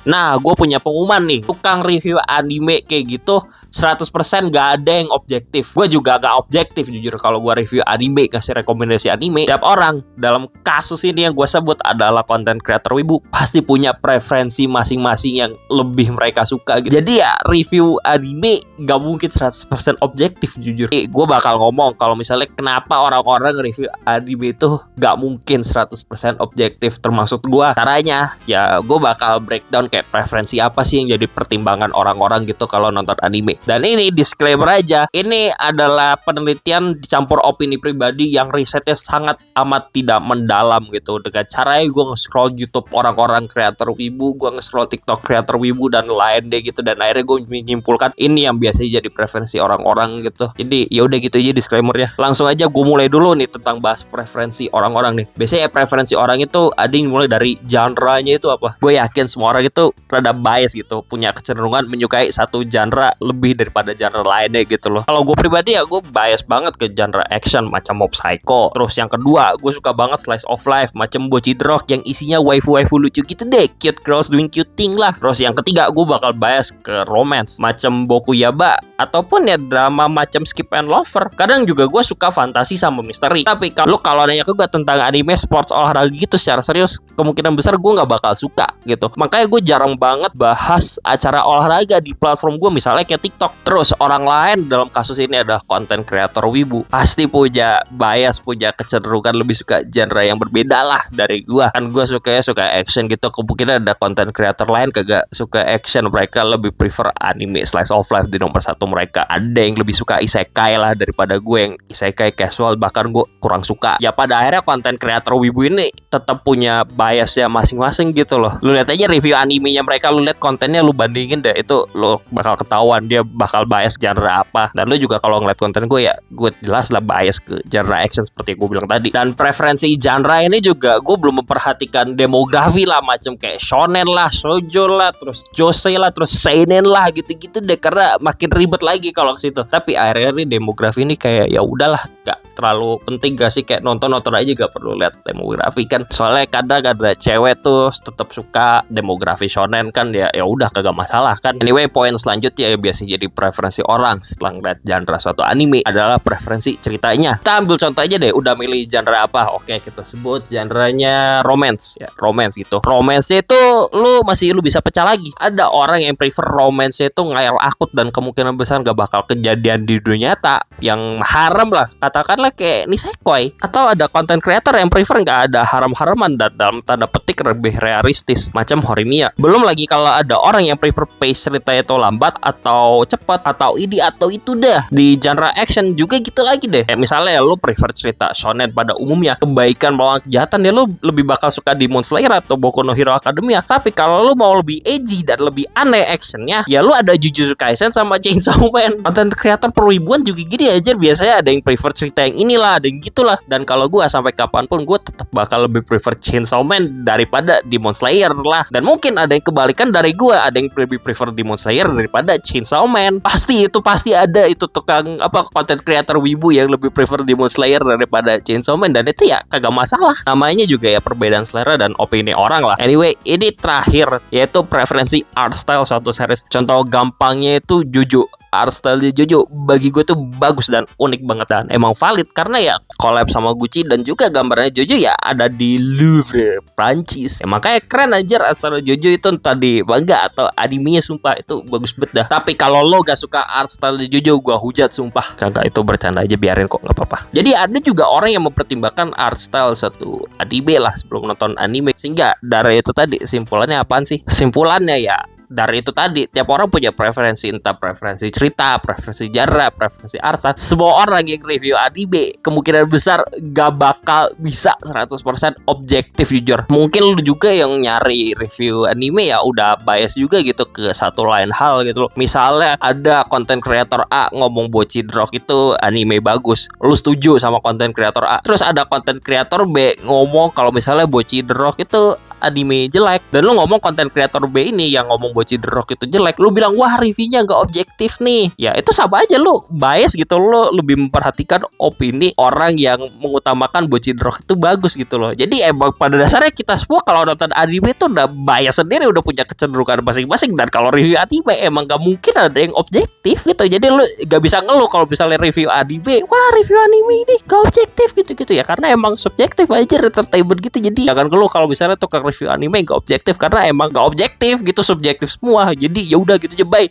Nah, gue punya pengumuman nih, tukang review anime kayak gitu 100% gak ada yang objektif. Gue juga gak objektif jujur kalau gue review anime, kasih rekomendasi anime. Tiap orang dalam kasus ini yang gue sebut adalah content creator wibu pasti punya preferensi masing-masing yang lebih mereka suka gitu. Jadi ya review anime gak mungkin 100% objektif jujur. Gue bakal ngomong kalau misalnya kenapa orang-orang review anime itu gak mungkin 100% objektif. Termasuk gue caranya, ya gue bakal breakdown kayak preferensi apa sih yang jadi pertimbangan orang-orang gitu kalau nonton anime. Dan ini disclaimer aja, ini adalah penelitian dicampur opini pribadi yang risetnya sangat amat tidak mendalam gitu. Dengan caranya gue nge-scroll YouTube orang-orang kreator wibu, gue nge-scroll TikTok kreator wibu dan lain deh gitu, dan akhirnya gue menyimpulkan ini yang biasanya jadi preferensi orang-orang gitu. Jadi ya udah gitu aja disclaimernya. Langsung aja gue mulai dulu nih tentang bahas preferensi orang-orang nih. Biasanya preferensi orang itu ada yang mulai dari genre-nya itu apa. Gue yakin semua orang itu rada bias gitu, punya kecenderungan menyukai satu genre lebih daripada genre lainnya gitu loh. Kalau gue pribadi ya gue bias banget ke genre action macam Mob Psycho. Terus yang kedua, gue suka banget slice of life macam Bocchi the Rock yang isinya waifu-waifu lucu gitu deh, cute girls doing cute thing lah. Terus yang ketiga, gue bakal bias ke romance macam Boku Yaba ataupun ya drama macam Skip and Lover. Kadang juga gue suka fantasi sama misteri. Tapi kalau nanya ke gue tentang anime sports olahraga gitu secara serius, kemungkinan besar gue nggak bakal suka gitu. Makanya gue jarang banget bahas acara olahraga di platform gue, misalnya kayak TikTok. Terus orang lain dalam kasus ini adalah content creator wibu, pasti punya bias, punya kecenderungan lebih suka genre yang berbeda lah dari gue. Kan gue suka action gitu, kemungkinan ada content creator lain kagak suka action, mereka lebih prefer anime slice of life di nomor satu mereka. Ada yang lebih suka isekai lah daripada gue yang isekai casual, bahkan gue kurang suka. Ya pada akhirnya content creator wibu ini tetap punya biasnya masing-masing gitu loh. Lu lihat aja review animenya mereka, lu lihat kontennya, lu bandingin deh, itu lu bakal ketahuan dia bakal bias genre apa. Dan lu juga kalau ngeliat konten gue, ya gue jelas lah bias ke genre action seperti yang gue bilang tadi. Dan preferensi genre ini juga gue belum memperhatikan demografi lah, macam kayak shonen lah, shoujo lah, terus josei lah, terus seinen lah, gitu-gitu deh, karena makin ribet lagi kalau ke situ. Tapi akhirnya nih demografi ini kayak ya udahlah, gak terlalu penting gak sih, kayak nonton aja gak perlu lihat demografi kan. Soalnya kadang ada cewek tuh tetap suka demografi shonen kan, ya udah kagak masalah kan. Anyway, poin selanjutnya ya biasanya jadi preferensi orang setelah ngeliat genre suatu anime adalah preferensi ceritanya. Kita ambil contoh aja deh, udah milih genre apa, oke kita sebut genrenya romance ya, romance gitu. Romance itu lu bisa pecah lagi. Ada orang yang prefer romance itu ngayal akut dan kemungkinan besar gak bakal kejadian di dunia nyata, yang haram lah, katakanlah kayak nisekoi. Atau ada content creator yang prefer gak ada haram-haraman dan dalam tanda petik lebih realistis macam Horimiya. Belum lagi kalau ada orang yang prefer pace ceritanya itu lambat atau cepat atau ini atau itu dah. Di genre action juga gitu lagi deh. Kayak misalnya lu prefer cerita shonen pada umumnya, kebaikan melawan kejahatan, ya lu lebih bakal suka Demon Slayer atau Boku no Hero Academia. Tapi kalau lu mau lebih edgy dan lebih aneh actionnya, ya lu ada Jujutsu Kaisen sama Chainsaw Man. Content creator perwibuan juga gini aja, biasanya ada yang prefer cerita yang inilah, ada yang gitulah. Dan kalau gue sampai kapanpun gue tetap bakal lebih prefer Chainsaw Man daripada Demon Slayer lah. Dan mungkin ada yang kebalikan dari gue, ada yang lebih prefer Demon Slayer daripada Chainsaw Man. Pasti ada itu tukang content creator wibu yang lebih prefer Demon Slayer daripada Chainsaw Man, dan itu ya kagak masalah. Namanya juga ya perbedaan selera dan opini orang lah. Anyway, ini terakhir yaitu preferensi art style suatu series. Contoh gampangnya itu Jojo. Art style di Jojo bagi gue tuh bagus dan unik banget, dan emang valid karena ya collab sama Gucci, dan juga gambarnya Jojo ya ada di Louvre, Prancis. Ya, makanya keren aja art style Jojo itu, entah di manga atau animenya, sumpah itu bagus banget dah. Tapi kalau lo gak suka art style di Jojo, gue hujat sumpah. Kagak, itu bercanda aja, biarin kok, gak apa-apa. Jadi ada juga orang yang mempertimbangkan art style suatu anime lah sebelum nonton anime. Sehingga dari itu tadi simpulannya apaan sih? Simpulannya ya dari itu tadi, tiap orang punya preferensi, entah preferensi cerita, preferensi genre, preferensi art style. Semua orang yang review anime kemungkinan besar gak bakal bisa 100% objektif jujur. Mungkin lu juga yang nyari review anime ya udah bias juga gitu ke satu lain hal gitu loh. Misalnya ada content creator A ngomong Bocchi the Rock itu anime bagus, lu setuju sama content creator A. Terus ada content creator B ngomong kalau misalnya Bocchi the Rock itu anime jelek, dan lu ngomong content creator B ini yang ngomong Bocchi Bocah The Rock itu jelek, lu bilang wah reviewnya nggak objektif nih, ya itu sama aja lu bias gitu. Lu lebih memperhatikan opini orang yang mengutamakan Bocah The Rock itu bagus gitu loh. Jadi emang pada dasarnya kita semua kalau nonton anime itu udah bias sendiri, udah punya kecenderungan masing-masing. Dan kalau review anime emang gak mungkin ada yang objektif gitu. Jadi lu gak bisa ngeluh kalau misalnya review anime, wah review anime ini gak objektif gitu-gitu ya, karena emang subjektif aja, entertainment gitu. Jadi jangan ngeluh kalau misalnya tukang review anime gak objektif, karena emang gak objektif gitu, subjektif semua. Jadi ya udah gitu aja, bye.